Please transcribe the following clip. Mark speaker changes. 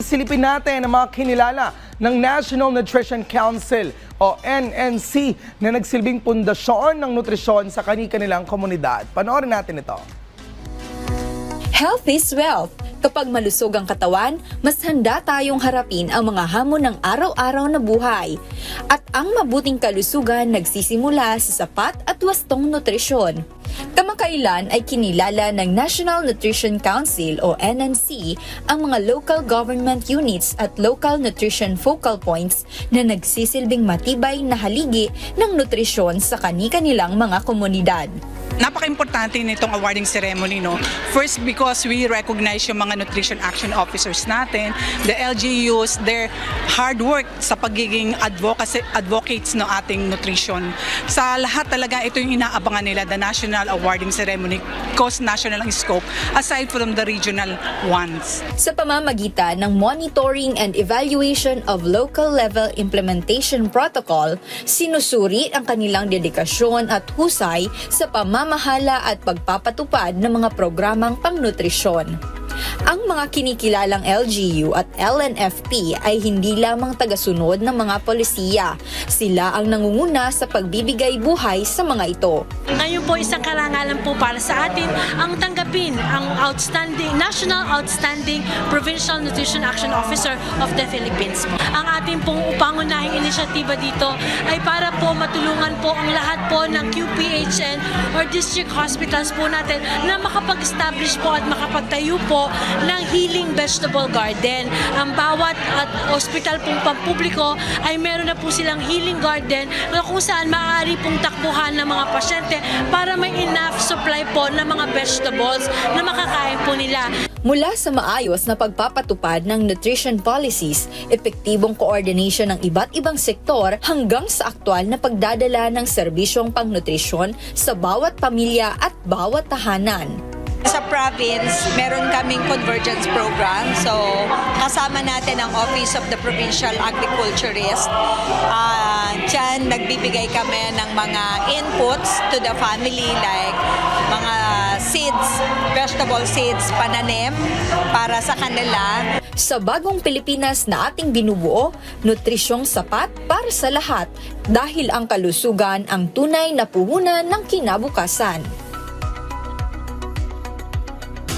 Speaker 1: Sisilipin natin ang mga kinilala ng National Nutrition Council o NNC na nagsilbing pundasyon ng nutrisyon sa kani-kanilang komunidad. Panoorin natin ito.
Speaker 2: Health is wealth. Kapag malusog ang katawan, mas handa tayong harapin ang mga hamon ng araw-araw na buhay. At ang mabuting kalusugan nagsisimula sa sapat at wastong nutrisyon. Kamakailan ay kinilala ng National Nutrition Council o NNC ang mga local government units at local nutrition focal points na nagsisilbing matibay na haligi ng nutrisyon sa kani-kanilang mga komunidad.
Speaker 3: Napaka-importante nitong awarding ceremony, no? First, because we recognize yung mga nutrition action officers natin, the LGUs, their hard work sa pagiging advocates ng ating nutrition. Sa lahat talaga, ito yung inaabangan nila, the national awarding ceremony, cause national ang scope, aside from the regional ones.
Speaker 2: Sa pamamagitan ng monitoring and evaluation of local level implementation protocol, sinusuri ang kanilang dedikasyon at husay sa pamamahala at pagpapatupad ng mga programang pangnutrisyon. Ang mga kinikilalang LGU at LNFP ay hindi lamang tagasunod ng mga polisiya. Sila ang nangunguna sa pagbibigay buhay sa mga ito.
Speaker 4: Ngayon po isang karangalan po para sa atin ang tanggapin ang National Outstanding Provincial Nutrition Action Officer of the Philippines. Ang ating pong pangunahing inisyatiba dito ay para po matulungan po ang lahat po ng QPHN or district hospitals po natin na makapag-establish po at makapagtayo po ng healing vegetable garden. Ang bawat hospital pong pampubliko ay meron na po silang healing garden na kung saan maaari pong takbuhan ng mga pasyente para may enough supply po ng mga vegetables na makakain po nila.
Speaker 2: Mula sa maayos na pagpapatupad ng nutrition policies, epektibong coordination ng iba't ibang sektor hanggang sa aktwal na pagdadala ng serbisyong pangnutrisyon sa bawat pamilya at bawat tahanan.
Speaker 5: Sa province, meron kaming convergence program. So, kasama natin ang Office of the Provincial Agriculturist. Diyan, nagbibigay kami ng mga inputs to the family like mga seeds, vegetable seeds, pananim para sa kanila.
Speaker 2: Sa bagong Pilipinas na ating binubuo, nutrisyong sapat para sa lahat dahil ang kalusugan ang tunay na puhunan ng kinabukasan.